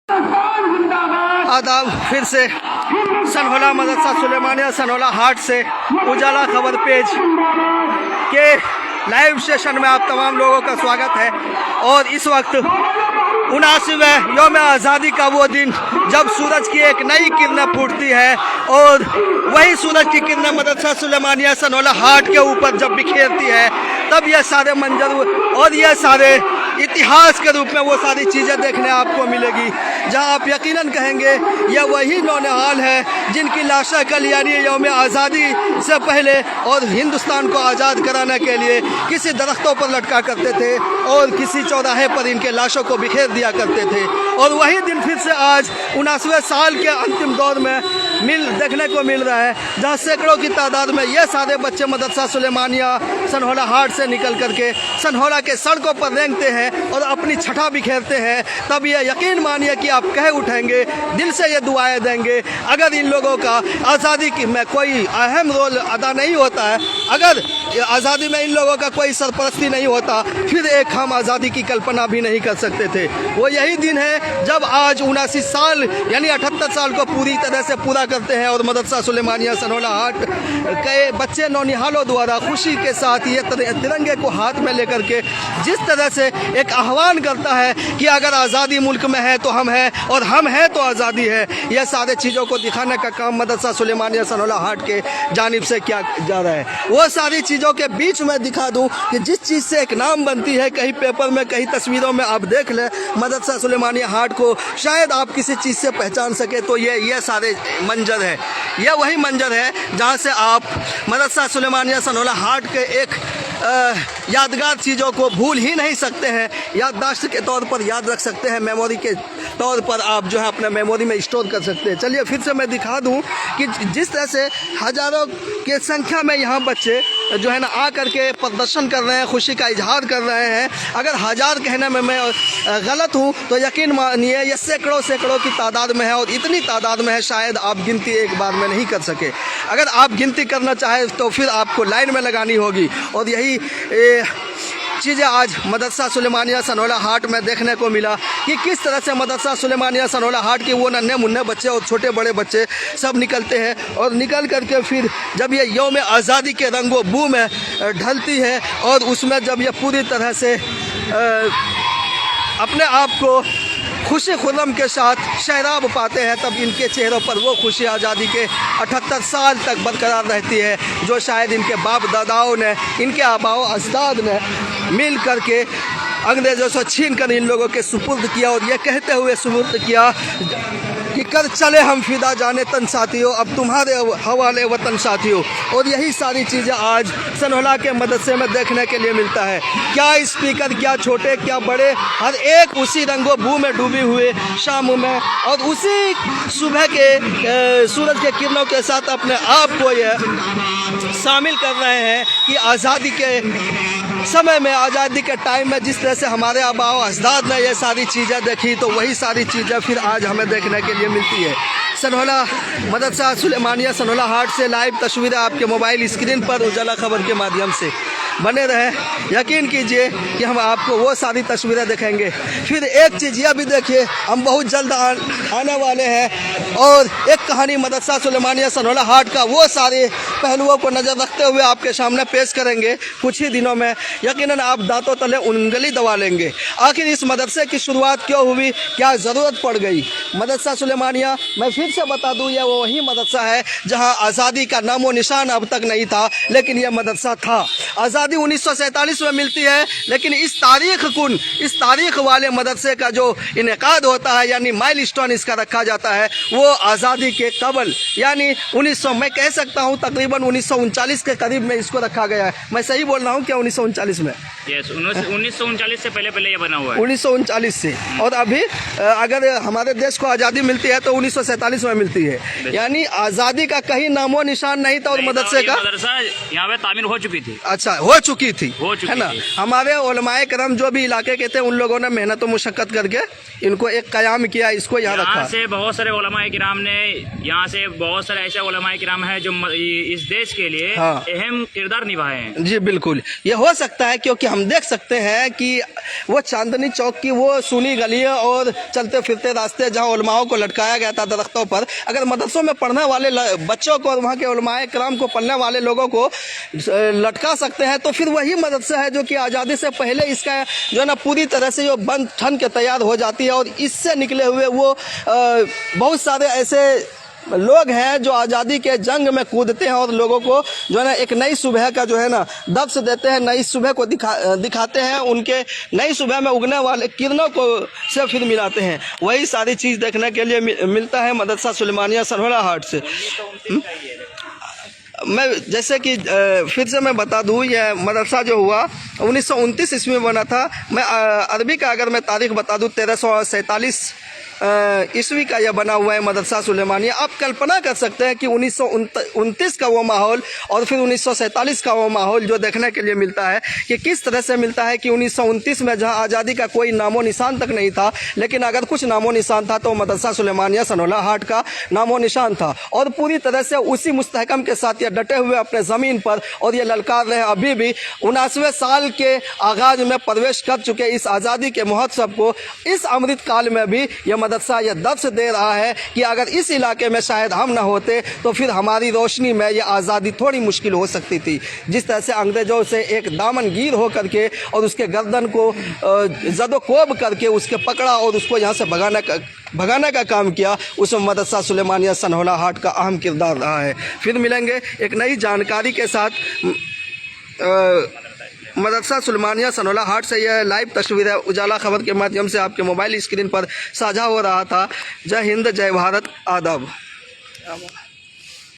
आदाब फिर से सनहोला मदरसा सुलेमानिया सनहोला हाट से उजाला खबर पेज के लाइव सेशन में आप तमाम लोगों का स्वागत है। और इस वक्त 79वें यौम आज़ादी का वो दिन जब सूरज की एक नई किरणें फूटती है और वही सूरज की किरणें मदरसा सुलेमानिया सनहोला हाट के ऊपर जब बिखेरती है, तब यह सारे मंजर और यह सारे इतिहास के रूप में वो सारी चीज़ें देखने आपको मिलेगी, जहां आप यकीनन कहेंगे यह वही नौनिहाल है जिनकी लाशें कल यानी यौम आज़ादी से पहले और हिंदुस्तान को आज़ाद कराने के लिए किसी दरख्तों पर लटका करते थे और किसी चौराहे पर इनके लाशों को बिखेर दिया करते थे। और वही दिन फिर से आज 79वें साल के अंतिम दौर में देखने को मिल रहा है, जहाँ सैकड़ों की तादाद में ये सारे बच्चे मदरसा सुलेमानिया सनहोला हाट से निकल करके सनहोला के सड़कों पर रेंगते हैं और अपनी छठा बिखेरते हैं। तब ये यकीन मानिए कि आप कह उठेंगे, दिल से ये दुआएं देंगे, अगर इन लोगों का आज़ादी में कोई अहम रोल अदा नहीं होता है, अगर आज़ादी में इन लोगों का कोई सरपरस्ती नहीं होता, फिर एक हम आज़ादी की कल्पना भी नहीं कर सकते थे। वो यही दिन है जब आज 79 साल यानी 78 साल को पूरी तरह से पूरा करते हैं और मदरसा सुलेमानिया सनहोला हाट के बच्चे नौनिहालों द्वारा खुशी के साथ ये तिरंगे को हाथ में लेकर के जिस तरह से एक आह्वान करता है कि अगर आज़ादी मुल्क में है तो हम हैं और हम हैं तो आज़ादी है, यह सारे चीज़ों को दिखाने का काम मदरसा सुलेमानिया सनहोला हाट के जानिब से किया जा रहा है। वो सारी चीज़ों के बीच में दिखा दूं कि जिस चीज़ से एक नाम बनती है, कहीं पेपर में कहीं तस्वीरों में आप देख लें मदरसा सुलेमानिया हाट को, शायद आप किसी चीज़ से पहचान सके तो ये सारे मंजर है। यह वही मंजर है जहाँ से आप मदरसा सुलेमानिया सनहोला हाट के एक यादगार चीज़ों को भूल ही नहीं सकते हैं, याददाश्त के तौर पर याद रख सकते हैं, मेमोरी के तौर पर आप जो है अपने मेमोरी में स्टोर कर सकते हैं। चलिए फिर से मैं दिखा दूं कि जिस तरह से हज़ारों के संख्या में यहाँ बच्चे जो है ना आ करके प्रदर्शन कर रहे हैं, खुशी का इजहार कर रहे हैं। अगर हज़ार कहने में मैं गलत हूँ तो यकीन मानिए ये सैकड़ों की तादाद में है और इतनी तादाद में है शायद आप गिनती एक बार में नहीं कर सके। अगर आप गिनती करना चाहें तो फिर आपको लाइन में लगानी होगी। और यही चीज़ें आज मदरसा सुलेमानिया सनहोला हाट में देखने को मिला कि किस तरह से मदरसा सुलेमानिया सनहोला हाट के वो नन्हे मुन्ने बच्चे और छोटे बड़े बच्चे सब निकलते हैं और निकल करके फिर जब ये यौम आज़ादी के रंगो बू में ढलती है और उसमें जब ये पूरी तरह से अपने आप को खुशी खुर्रम के साथ शहराब पाते हैं, तब इनके चेहरों पर वो खुशी आज़ादी के 78 साल तक बरकरार रहती है जो शायद इनके बाप दादाओं ने, इनके आबाओ अजदाद ने मिल करके अंग्रेज़ों से छीन कर इन लोगों के सुपुर्द किया और ये कहते हुए सुपुर्द किया कि कर चले हम फिदा जाने तन साथियों, अब तुम्हारे हवाले वतन साथियों। और यही सारी चीज़ें आज सनहोला के मदरसे में देखने के लिए मिलता है। क्या स्पीकर, क्या छोटे क्या बड़े, हर एक उसी रंगो बू में डूबी हुए शाम में और उसी सुबह के सूरज के किरणों के साथ अपने आप को ये शामिल कर रहे हैं कि आज़ादी के समय में, आज़ादी के टाइम में जिस तरह से हमारे आबाओ अजदाद ने ये सारी चीज़ें देखी, तो वही सारी चीज़ें फिर आज हमें देखने के लिए मिलती है। सनहोला मदरसा सुलेमानिया सनहोला हाट से लाइव तस्वीरें आपके मोबाइल स्क्रीन पर उजाला खबर के माध्यम से बने रहे। यकीन कीजिए कि हम आपको वो सारी तस्वीरें दिखाएंगे। फिर एक चीज़ यह भी देखिए, हम बहुत जल्द आने वाले हैं और एक कहानी मदरसा सुलेमानिया सनहोला हाट का वो सारे पहलुओं को नज़र रखते हुए आपके सामने पेश करेंगे। कुछ ही दिनों में यकीनन आप दांतों तले उंगली दबा लेंगे। आखिर इस मदरसे की शुरुआत क्यों हुई, क्या ज़रूरत पड़ गई। मदरसा सुलेमानिया, मैं फिर से बता दूँ, यह वही मदरसा है जहाँ आज़ादी का नामो निशान अब तक नहीं था, लेकिन यह मदरसा था। आज़ादी 1947 में मिलती है, लेकिन इस तारीख वाले मदरसे का जो इनेकाद होता है यानी माइलस्टोन इसका रखा जाता है, वो आज़ादी के कबल यानी 1900, मैं कह सकता हूँ तकरीबन 1939 के करीब में इसको रखा गया है। मैं सही बोल रहा हूँ क्या 1939 में? यस, 1939 से पहले ये बना हुआ है। 1939 से। और अभी अगर हमारे देश को आज़ादी मिलती है तो 1947 में मिलती है, यानी आज़ादी का कहीं नामो निशान नहीं था। और मदरसे का मदरसा यहाँ पे तामीर हो चुकी थी। अच्छा, हो चुकी थी है ना। हमारे उलमाए करम जो भी इलाके के थे उन लोगों ने मेहनत और मुशक्कत करके इनको एक कयाम किया, इसको यहाँ रखा। से बहुत सारे उलमाए किराम ने, यहाँ से बहुत सारे ऐसे उलमाए किराम हैं जो इस देश के लिए अहम किरदार निभाए हैं। जी बिल्कुल, ये हो सकता है क्योंकि हम देख सकते हैं कि वो चांदनी चौक की वो सूनी गलियाँ और चलते फिरते रास्ते जहाँ उलमाओं को लटकाया गया था दरख्तों पर, अगर मदरसों में पढ़ने वाले बच्चों को और वहाँ के उलमाए किराम को पढ़ने वाले लोगों को लटका सकते हैं, तो फिर वही मदरसा है जो कि आज़ादी से पहले इसका जो है ना पूरी तरह से जो बन ठन के तैयार हो जाती है। और इससे निकले हुए वो बहुत सारे ऐसे लोग हैं जो आज़ादी के जंग में कूदते हैं और लोगों को जो है ना एक नई सुबह का जो है ना दर्श देते हैं, नई सुबह को दिखाते हैं, उनके नई सुबह में उगने वाले किरणों को से फिर मिलाते हैं। वही सारी चीज़ देखने के लिए मिलता है मदरसा सुलेमानिया सनहोला हाट से। मैं जैसे कि फिर से मैं बता दूं, यह मदरसा जो हुआ 1929 ईस्वी में बना था। मैं अरबी का अगर मैं तारीख बता दूं 1347 ईस्वी का यह बना हुआ है मदरसा सुलेमानिया। आप कल्पना कर सकते हैं कि 1929 का वो माहौल और फिर 1947 का वो माहौल जो देखने के लिए मिलता है कि किस तरह से मिलता है कि 1929 में जहां आज़ादी का कोई नामो निशान तक नहीं था, लेकिन अगर कुछ नामो निशान था तो मदरसा सुलेमानिया सनहोला हाट का नामो निशान था। और पूरी तरह से उसी मुस्तहकम के साथ ये डटे हुए अपने ज़मीन पर और ये ललकार रहे अभी भी 79वें साल के आगाज में प्रवेश कर चुके इस आज़ादी के महोत्सव को इस अमृत काल में भी यह मदरसा यह दर्श दे रहा है कि अगर इस इलाके में शायद हम न होते तो फिर हमारी रोशनी में यह आज़ादी थोड़ी मुश्किल हो सकती थी। जिस तरह से अंग्रेज़ों से एक दामनगीर हो करके और उसके गर्दन को जदोकोब करके उसके पकड़ा और उसको यहाँ से भगाने का काम किया, उसमें मदरसा सुलेमानिया सनहोला हाट का अहम किरदार रहा है। फिर मिलेंगे एक नई जानकारी के साथ। मदरसा सुलेमानिया सनहोला हाट से यह लाइव तस्वीर है उजाला खबर के माध्यम से आपके मोबाइल स्क्रीन पर साझा हो रहा था। जय हिंद, जय भारत, आदाब।